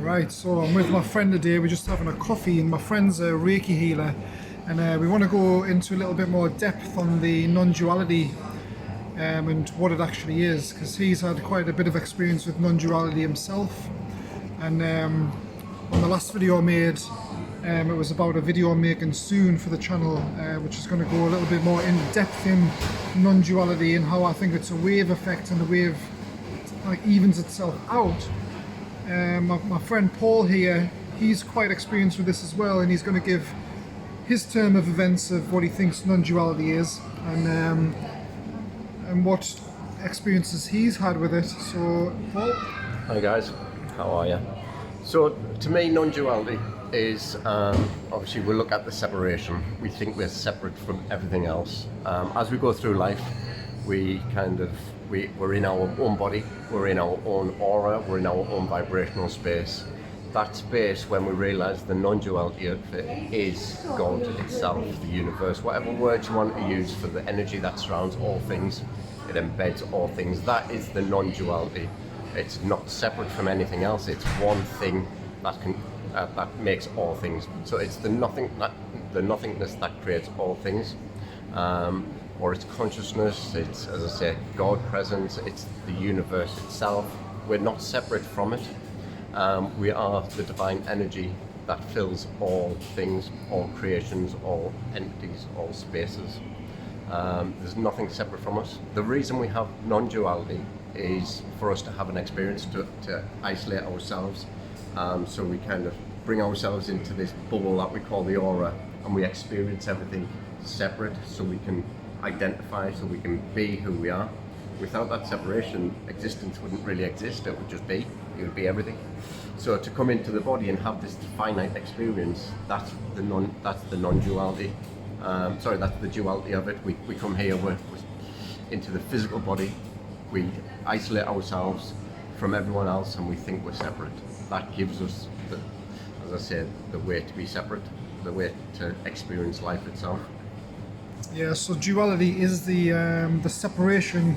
Right, so I'm with my friend today. We're just having a coffee, and my friend's a Reiki healer, and we want to go into a little bit more depth on the non-duality and what it actually is, because he's had quite a bit of experience with non-duality himself. And on the last video I made, it was about a video I'm making soon for the channel, which is going to go a little bit more in depth in non-duality and how I think it's a wave effect, and the wave like evens itself out. My friend Paul here, he's quite experienced with this as well, and he's going to give his term of events of what he thinks non-duality is, and what experiences he's had with it. So, Paul? Hi guys, how are you? So, to me, non-duality is, obviously we look at the separation. We think we're separate from everything else. As we go through life, we're in our own body, we're in our own aura, we're in our own vibrational space. That space, when we realize the non-duality of it is God itself, the universe, whatever words you want to use for the energy that surrounds all things, it embeds all things. That is the non-duality. It's not separate from anything else. It's one thing that makes all things. So it's the nothingness that creates all things. Or it's consciousness, it's, as I say, God presence, it's the universe itself. We're not separate from it. We are the divine energy that fills all things, all creations, all entities, all spaces. There's nothing separate from us. The reason we have non-duality is for us to have an experience, to isolate ourselves. So we kind of bring ourselves into this bubble that we call the aura, and we experience everything separate, so we can identify, so we can be who we are. Without that separation, existence wouldn't really exist. It would just be. It would be everything. So to come into the body and have this finite experience, that's the non-duality. That's the duality of it. We come here, we're into the physical body. We isolate ourselves from everyone else, and we think we're separate. That gives us, as I said, the way to be separate, the way to experience life itself. Yeah, so duality is the separation,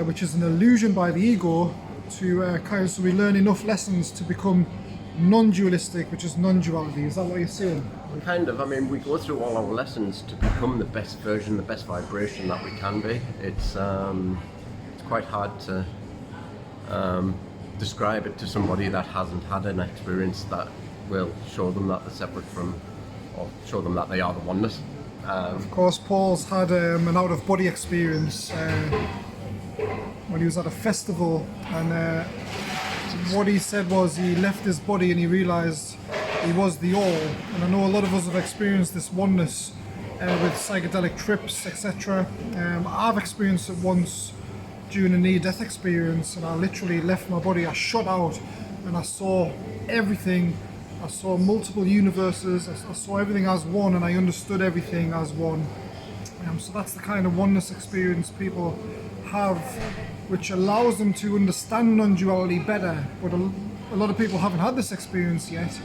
which is an illusion by the ego so we learn enough lessons to become non-dualistic, which is non-duality. Is that what you're saying? Kind of. I mean, we go through all our lessons to become the best version, the best vibration that we can be. It's quite hard to describe it to somebody that hasn't had an experience that will show them that they're separate from, or show them that they are the oneness. Of course, Paul's had an out-of-body experience when he was at a festival, and what he said was he left his body and he realized he was the all. And I know a lot of us have experienced this oneness with psychedelic trips, etc. I've experienced it once during a near-death experience, and I literally left my body. I shut out and I saw everything. I saw multiple universes, I saw everything as one, and I understood everything as one. So that's the kind of oneness experience people have, which allows them to understand non-duality better. But a lot of people haven't had this experience yet.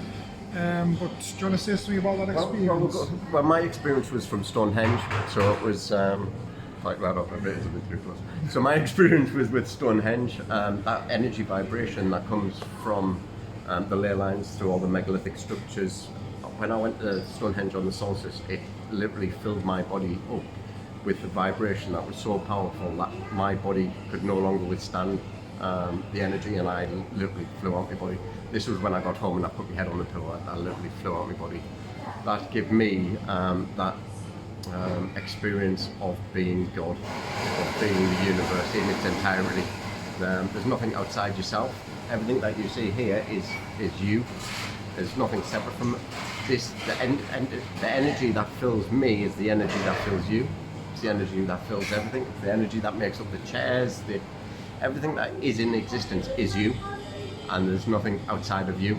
But do you want to say something about that experience? Well, my experience was from Stonehenge, so it was, like that up a bit, it's a bit too close. So my experience was with Stonehenge, that energy vibration that comes from the ley lines through all the megalithic structures. When I went to Stonehenge on the solstice, it literally filled my body up with the vibration that was so powerful that my body could no longer withstand the energy, and I literally flew out my body. This was when I got home and I put my head on the pillow. I literally flew out my body. That gave me that experience of being God, of being the universe in its entirety. There's nothing outside yourself. Everything that you see here is you. There's nothing separate from this. The energy that fills me is the energy that fills you. It's the energy that fills everything. It's the energy that makes up the chairs. Everything that is in existence is you, and there's nothing outside of you.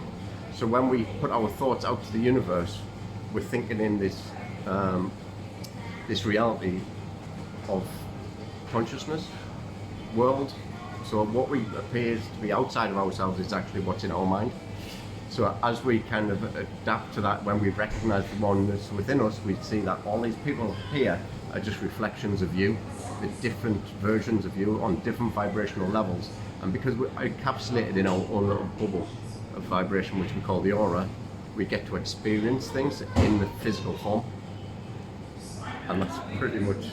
So when we put our thoughts out to the universe, we're thinking in this reality of consciousness, world. So what we appears to be outside of ourselves is actually what's in our mind. So as we kind of adapt to that, when we recognize the oneness within us, we see that all these people here are just reflections of you, the different versions of you on different vibrational levels. And because we're encapsulated in our own little bubble, of vibration, which we call the aura, we get to experience things in the physical form. And that's pretty much.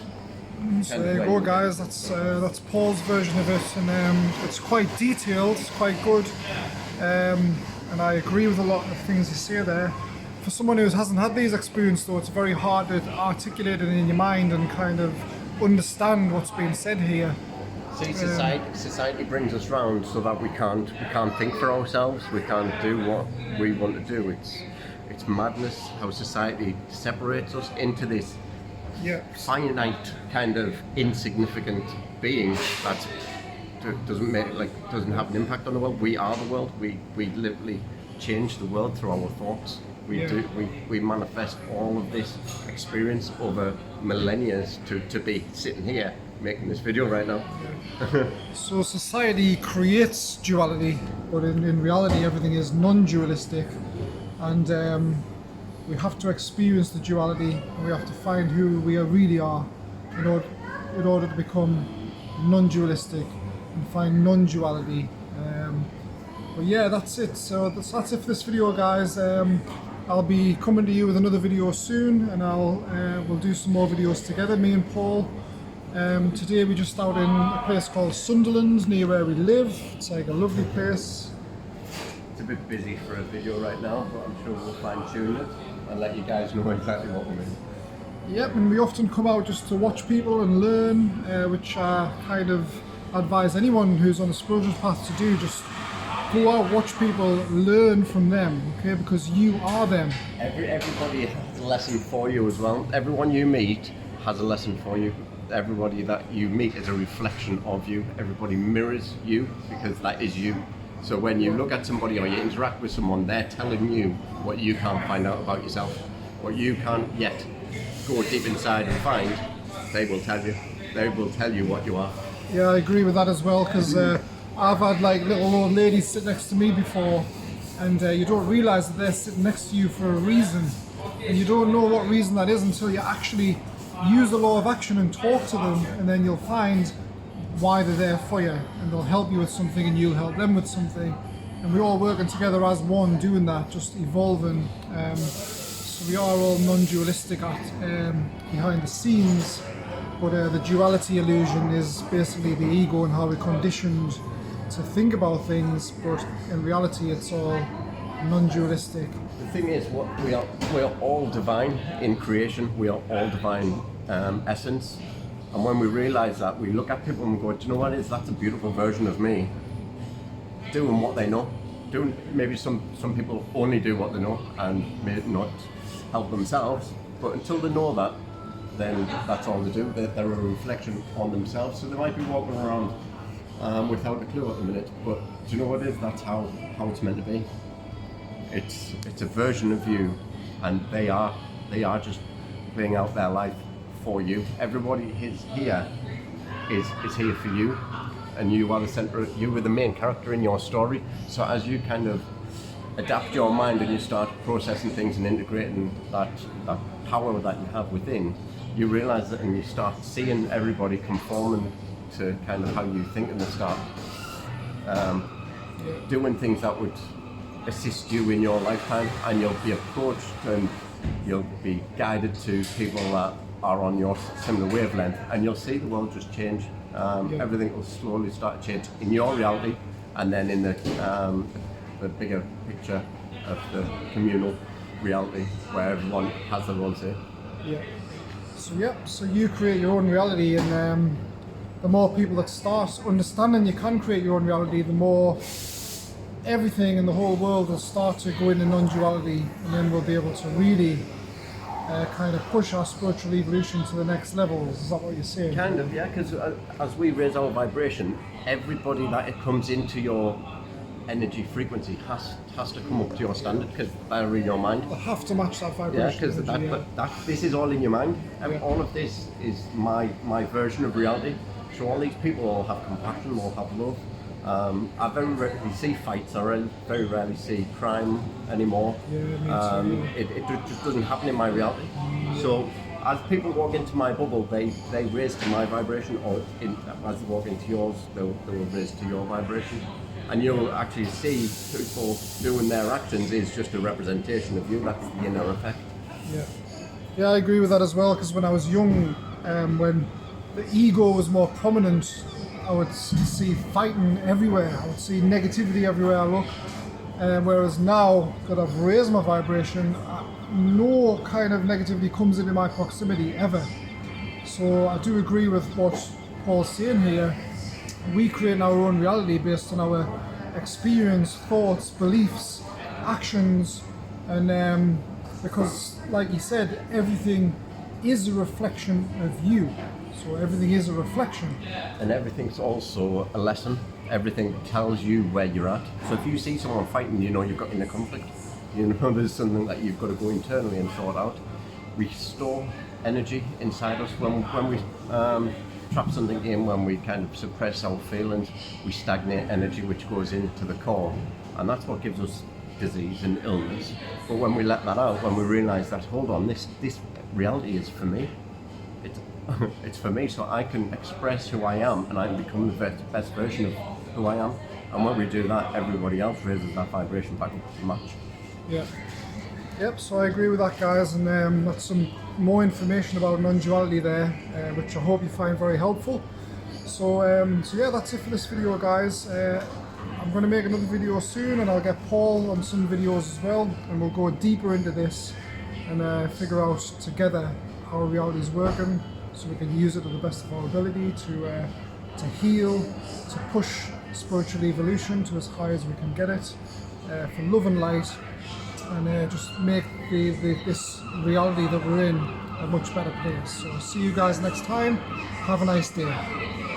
So there you go, guys. That's Paul's version of it, and it's quite detailed. It's quite good, and I agree with a lot of things you say there. For someone who hasn't had these experiences, though, it's very hard to articulate it in your mind and kind of understand what's being said here. See, society brings us round so that we can't think for ourselves. We can't do what we want to do. It's madness how society separates us into this finite kind of insignificant being that doesn't have an impact on the world. We are the world. We literally change the world through our thoughts. We manifest all of this experience over millennia to be sitting here making this video right now. So society creates duality, but in reality everything is non-dualistic, and we have to experience the duality, and we have to find who we really are in order to become non-dualistic and find non-duality. But yeah, that's it. So that's it for this video, guys. I'll be coming to you with another video soon, and we'll do some more videos together, me and Paul. Today we're just out in a place called Sunderland, near where we live. It's like a lovely place. It's a bit busy for a video right now, but I'm sure we'll fine tune it and let you guys know exactly what we're in. Yep, and we often come out just to watch people and learn, which I kind of advise anyone who's on a spiritual path to do. Just go out, watch people, learn from them, okay? Because you are them. Everybody has a lesson for you as well. Everyone you meet has a lesson for you. Everybody that you meet is a reflection of you. Everybody mirrors you because that is you. So when you look at somebody or you interact with someone, they're telling you what you can't find out about yourself, what you can't yet go deep inside and find. They will tell you. They will tell you what you are. Yeah, I agree with that as well, because I've had like little old ladies sit next to me before, and you don't realise that they're sitting next to you for a reason, and you don't know what reason that is until you actually use the law of action and talk to them, and then you'll find why they're there for you, and they'll help you with something and you'll help them with something, and we're all working together as one, doing that, just evolving. So we are all non-dualistic behind the scenes, but the duality illusion is basically the ego and how we're conditioned to think about things, but in reality it's all non-dualistic. The thing is, we are all divine in creation. We are all divine essence. And when we realise that, we look at people and go, do you know what it is? That's a beautiful version of me. Doing what they know. Maybe some people only do what they know and may not help themselves. But until they know that, then that's all they do. They're a reflection on themselves. So they might be walking around without a clue at the minute. But do you know what it is? That's how it's meant to be. It's a version of you, and they are just playing out their life for you. Everybody is here for you, and you are the center. You are the main character in your story. So as you kind of adapt your mind and you start processing things and integrating that power that you have within, you realize that, and you start seeing everybody conforming to kind of how you think, and they start doing things that would assist you in your lifetime, and you'll be approached and you'll be guided to people that are on your similar wavelength, and you'll see the world just change. Everything will slowly start to change in your reality, and then in the bigger picture of the communal reality where everyone has their own say. So you create your own reality, and the more people that start understanding you can create your own reality, the more everything in the whole world will start to go into non-duality, and then we'll be able to really kind of push our spiritual evolution to the next levels. Is that what you're saying? Kind of, yeah, because as we raise our vibration, everybody that it comes into your energy frequency has to come up to your standard, because they're in your mind. They have to match that vibration. Yeah, because this is all in your mind. All of this is my version of reality. So all these people all have compassion, all have love. I very rarely see fights. I very rarely see crime anymore. It just doesn't happen in my reality. So as people walk into my bubble, they raise to my vibration, or as they walk into yours, they will raise to your vibration. And you'll actually see people doing their actions is just a representation of you. That's the inner effect. Yeah, yeah, I agree with that as well. Because when I was young, when the ego was more prominent, I would see fighting everywhere. I would see negativity everywhere I look. Whereas now that I've raised my vibration, no kind of negativity comes into my proximity ever. So I do agree with what Paul's saying here. We create our own reality based on our experience, thoughts, beliefs, actions, and because, like he said, everything is a reflection of you. So everything is a reflection. And everything's also a lesson. Everything tells you where you're at. So if you see someone fighting, you know you've got in a conflict. You know there's something that you've got to go internally and sort out. We store energy inside us when we trap something in, when we kind of suppress our feelings, we stagnate energy which goes into the core, and that's what gives us disease and illness. But when we let that out, when we realize that, hold on, this reality is for me, it's for me, so I can express who I am and I can become the best version of who I am. And when we do that, everybody else raises that vibration back up to match. Yeah. Yep, so I agree with that, guys, and that's some more information about non-duality there, which I hope you find very helpful. So yeah, that's it for this video, guys. I'm going to make another video soon, and I'll get Paul on some videos as well, and we'll go deeper into this and figure out together how reality is working, so we can use it to the best of our ability to heal, to push spiritual evolution to as high as we can get it, for love and light, and just make this reality that we're in a much better place. So see you guys next time. Have a nice day.